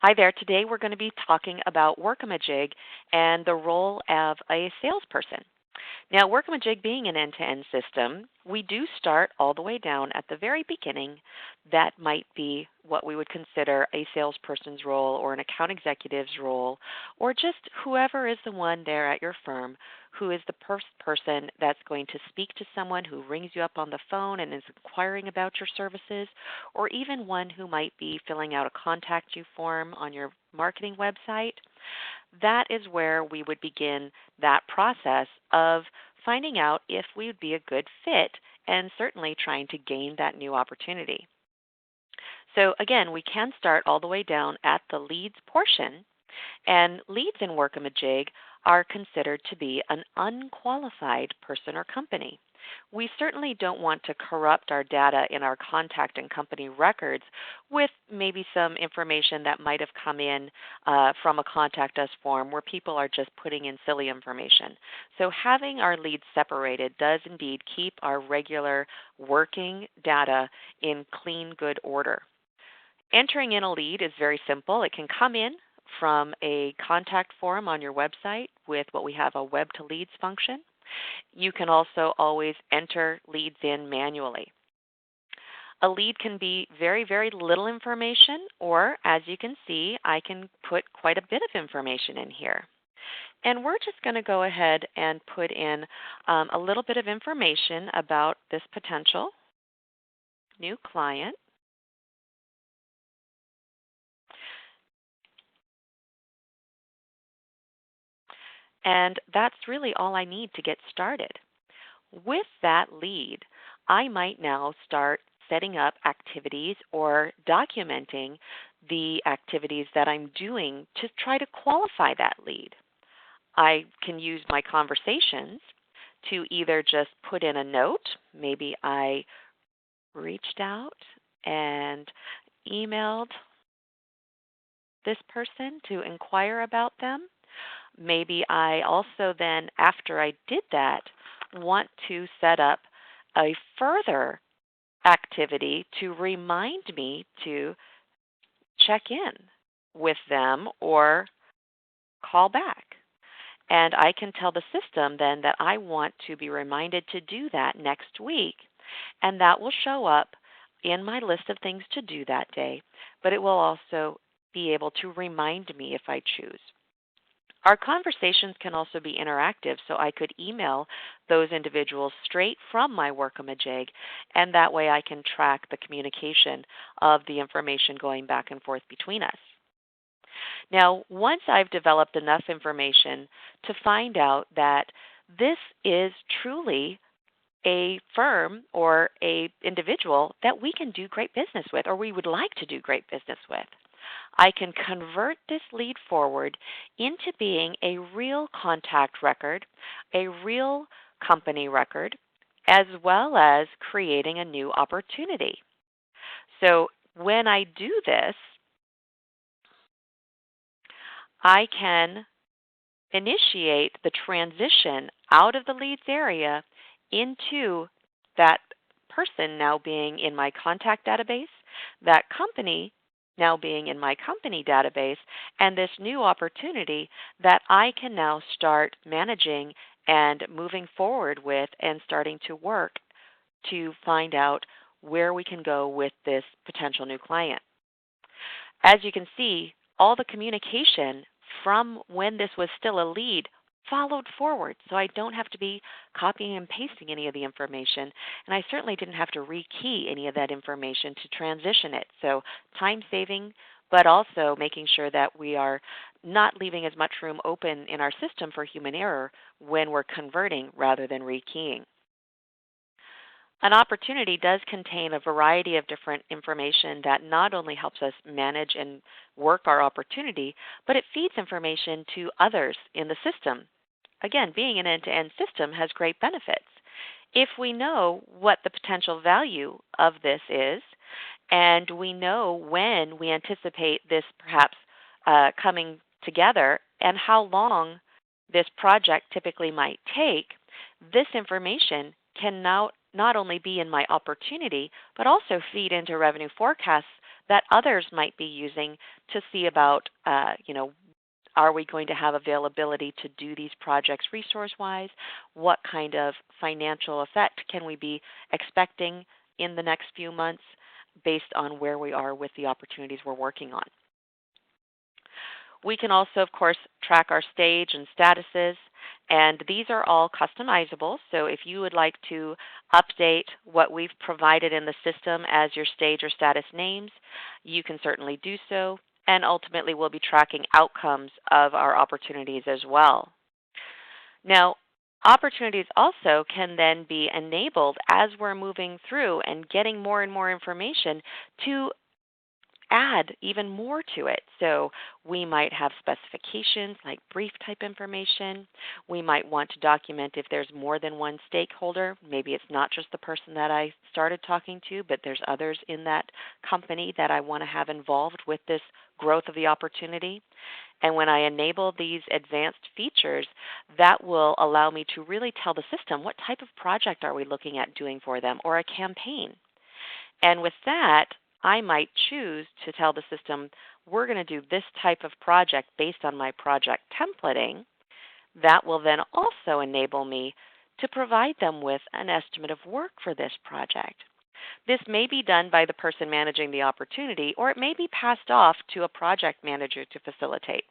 Hi there. Today we're going to be talking about Workamajig and the role of a salesperson. Now, Workamajig being an end-to-end system, we do start all the way down at the very beginning. That might be what we would consider a salesperson's role or an account executive's role, or just whoever is the one there at your firm who is the first person that's going to speak to someone who rings you up on the phone and is inquiring about your services, or even one who might be filling out a contact you form on your marketing website. That is where we would begin that process of finding out if we would be a good fit and certainly trying to gain that new opportunity. So again, we can start all the way down at the leads portion, and leads in Workamajig are considered to be an unqualified person or company. We certainly don't want to corrupt our data in our contact and company records with maybe some information that might have come in from a contact us form where people are just putting in silly information. So having our leads separated does indeed keep our regular working data in clean, good order. Entering in a lead is very simple. It can come in from a contact form on your website with what we have a web to leads function. You can also always enter leads in manually. A lead can be very, very little information, or as you can see, I can put quite a bit of information in here. And we're just going to go ahead and put in a little bit of information about this potential new client. And that's really all I need to get started. With that lead, I might now start setting up activities or documenting the activities that I'm doing to try to qualify that lead. I can use my conversations to either just put in a note. Maybe I reached out and emailed this person to inquire about them. Maybe I also then, after I did that, want to set up a further activity to remind me to check in with them or call back. And I can tell the system then that I want to be reminded to do that next week, and that will show up in my list of things to do that day, but it will also be able to remind me if I choose. Our conversations can also be interactive, so I could email those individuals straight from my Workamajig, and that way I can track the communication of the information going back and forth between us. Now, once I've developed enough information to find out that this is truly a firm or an individual that we can do great business with, or we would like to do great business with, I can convert this lead forward into being a real contact record, a real company record, as well as creating a new opportunity. So when I do this, I can initiate the transition out of the leads area into that person now being in my contact database, that company now being in my company database, and this new opportunity that I can now start managing and moving forward with and starting to work to find out where we can go with this potential new client. As you can see, all the communication from when this was still a lead followed forward, so I don't have to be copying and pasting any of the information, and I certainly didn't have to rekey any of that information to transition it. So time saving, but also making sure that we are not leaving as much room open in our system for human error when we're converting rather than rekeying. An opportunity does contain a variety of different information that not only helps us manage and work our opportunity, but it feeds information to others in the system. Again, being an end-to-end system has great benefits. If we know what the potential value of this is, and we know when we anticipate this perhaps coming together and how long this project typically might take, this information can now not only be in my opportunity, but also feed into revenue forecasts that others might be using to see about, are we going to have availability to do these projects resource-wise? What kind of financial effect can we be expecting in the next few months based on where we are with the opportunities we're working on? We can also, of course, track our stage and statuses, and these are all customizable. So if you would like to update what we've provided in the system as your stage or status names, you can certainly do so. And ultimately, we'll be tracking outcomes of our opportunities as well. Now, opportunities also can then be enabled as we're moving through and getting more and more information to add even more to it. So we might have specifications like brief type information. We might want to document if there's more than one stakeholder. Maybe it's not just the person that I started talking to, but there's others in that company that I want to have involved with this growth of the opportunity. And when I enable these advanced features, that will allow me to really tell the system what type of project are we looking at doing for them, or a campaign. And with that, I might choose to tell the system, we're going to do this type of project based on my project templating. That will then also enable me to provide them with an estimate of work for this project. This may be done by the person managing the opportunity, or it may be passed off to a project manager to facilitate.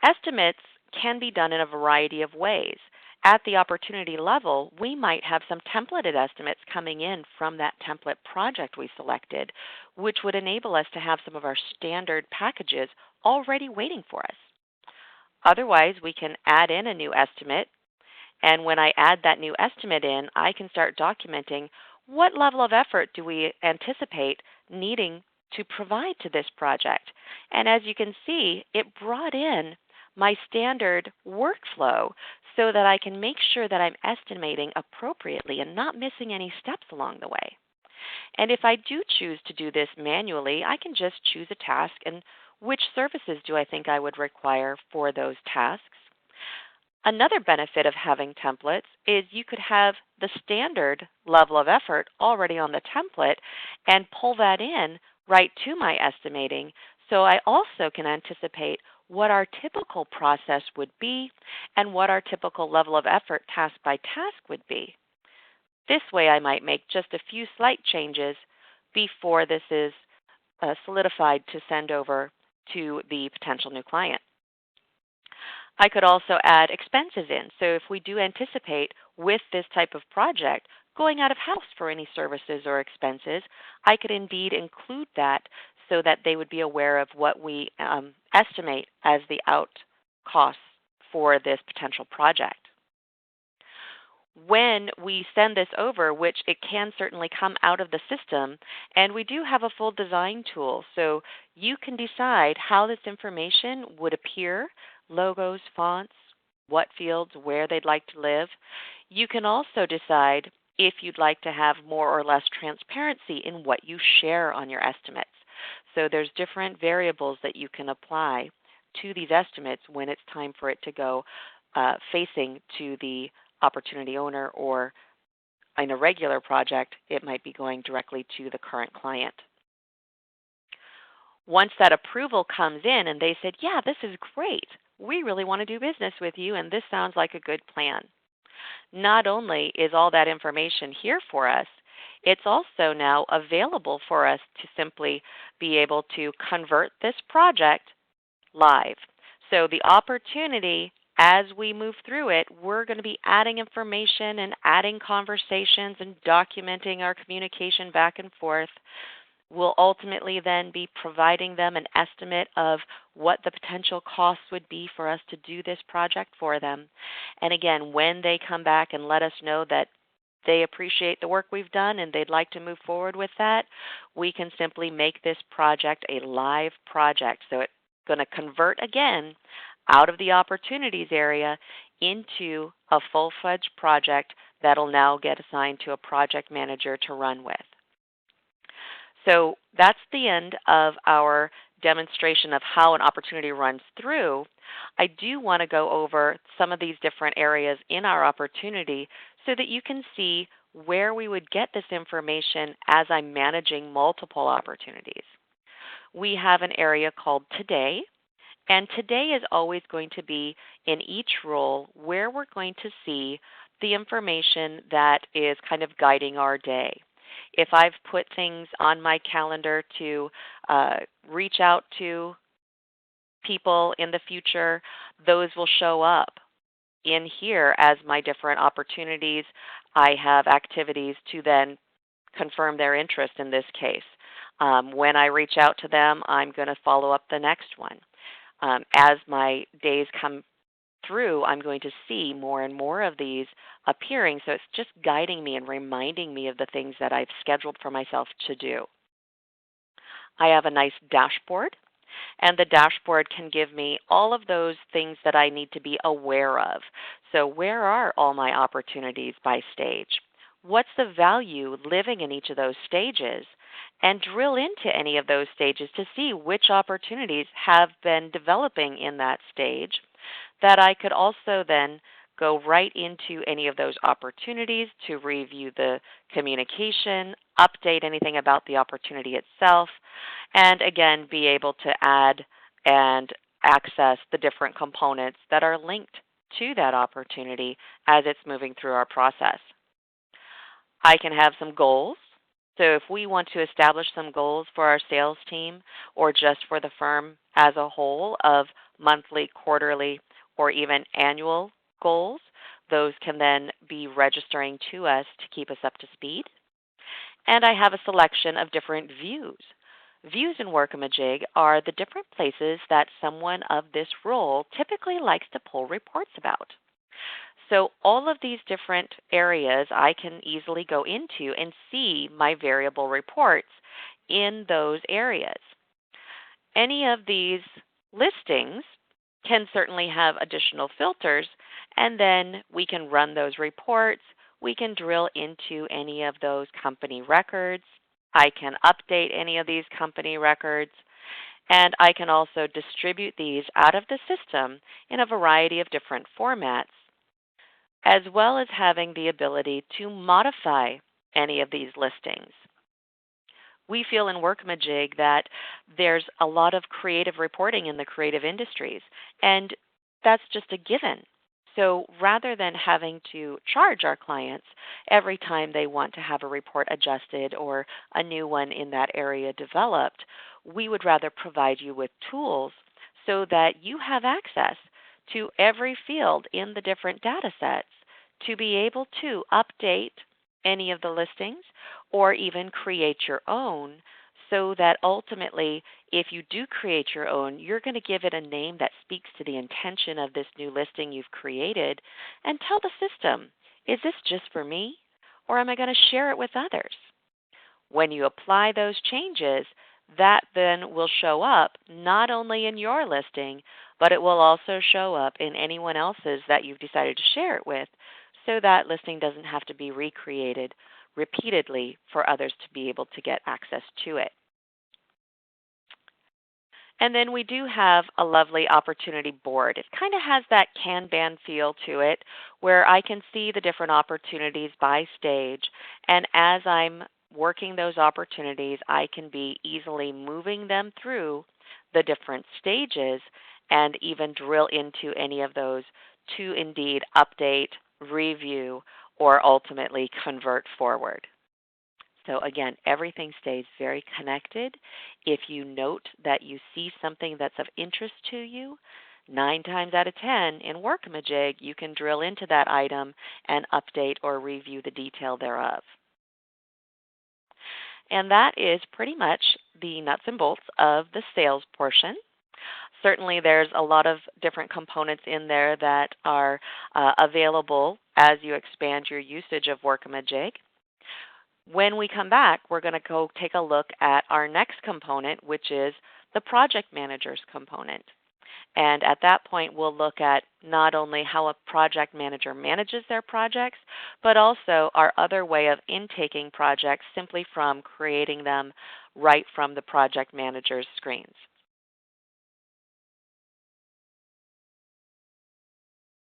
Estimates can be done in a variety of ways. At the opportunity level, we might have some templated estimates coming in from that template project we selected, which would enable us to have some of our standard packages already waiting for us. Otherwise, we can add in a new estimate, and when I add that new estimate in, I can start documenting what level of effort do we anticipate needing to provide to this project. And as you can see, it brought in my standard workflow so that I can make sure that I'm estimating appropriately and not missing any steps along the way. And if I do choose to do this manually, I can just choose a task and which services do I think I would require for those tasks. Another benefit of having templates is you could have the standard level of effort already on the template and pull that in right to my estimating, so I also can anticipate what our typical process would be and what our typical level of effort task by task would be. This way I might make just a few slight changes before this is solidified to send over to the potential new client. I could also add expenses in. So if we do anticipate with this type of project going out of house for any services or expenses, I could indeed include that so that they would be aware of what we estimate as the out costs for this potential project. When we send this over, which it can certainly come out of the system, and we do have a full design tool, so you can decide how this information would appear, logos, fonts, what fields, where they'd like to live. You can also decide if you'd like to have more or less transparency in what you share on your estimates. So there's different variables that you can apply to these estimates when it's time for it to go facing to the opportunity owner, or in a regular project, it might be going directly to the current client. Once that approval comes in and they said, yeah, this is great, we really want to do business with you and this sounds like a good plan. Not only is all that information here for us, it's also now available for us to simply be able to convert this project live. So the opportunity, as we move through it, we're going to be adding information and adding conversations and documenting our communication back and forth. We'll ultimately then be providing them an estimate of what the potential costs would be for us to do this project for them. And again, when they come back and let us know that they appreciate the work we've done and they'd like to move forward with that, we can simply make this project a live project. So it's going to convert again out of the opportunities area into a full-fledged project that'll now get assigned to a project manager to run with. So that's the end of our demonstration of how an opportunity runs through. I do want to go over some of these different areas in our opportunity so that you can see where we would get this information as I'm managing multiple opportunities. We have an area called Today, and today is always going to be in each role where we're going to see the information that is kind of guiding our day. If I've put things on my calendar to reach out to people in the future, those will show up in here as my different opportunities. I have activities to then confirm their interest in this case. When I reach out to them, I'm going to follow up the next one. As my days come through, I'm going to see more and more of these appearing, so it's just guiding me and reminding me of the things that I've scheduled for myself to do. I have a nice dashboard, and the dashboard can give me all of those things that I need to be aware of. So where are all my opportunities by stage? What's the value living in each of those stages? And drill into any of those stages to see which opportunities have been developing in that stage that I could also then go right into any of those opportunities to review the communication, update anything about the opportunity itself, and again, be able to add and access the different components that are linked to that opportunity as it's moving through our process. I can have some goals. So if we want to establish some goals for our sales team or just for the firm as a whole of monthly, quarterly, or even annual goals, those can then be registering to us to keep us up to speed. And I have a selection of different views. Views in Workamajig are the different places that someone of this role typically likes to pull reports about. So all of these different areas I can easily go into and see my variable reports in those areas. Any of these listings can certainly have additional filters, and then we can run those reports. We can drill into any of those company records. I can update any of these company records, and I can also distribute these out of the system in a variety of different formats, as well as having the ability to modify any of these listings. We feel in Workamajig that there's a lot of creative reporting in the creative industries, and that's just a given. So rather than having to charge our clients every time they want to have a report adjusted or a new one in that area developed, we would rather provide you with tools so that you have access to every field in the different data sets to be able to update any of the listings or even create your own, so that ultimately, if you do create your own, you're going to give it a name that speaks to the intention of this new listing you've created, and tell the system, is this just for me, or am I going to share it with others? When you apply those changes, that then will show up not only in your listing, but it will also show up in anyone else's that you've decided to share it with, so that listing doesn't have to be recreated repeatedly for others to be able to get access to it. And then we do have a lovely opportunity board. It kind of has that Kanban feel to it, where I can see the different opportunities by stage, and as I'm working those opportunities, I can be easily moving them through the different stages and even drill into any of those to indeed update, review, or ultimately convert forward. So again, everything stays very connected. If you note that you see something that's of interest to you, 9 times out of 10 in Workamajig, you can drill into that item and update or review the detail thereof. And that is pretty much the nuts and bolts of the sales portion. Certainly there's a lot of different components in there that are available as you expand your usage of Workamajig. When we come back, we're going to go take a look at our next component, which is the project manager's component. And at that point, we'll look at not only how a project manager manages their projects, but also our other way of intaking projects simply from creating them right from the project manager's screens.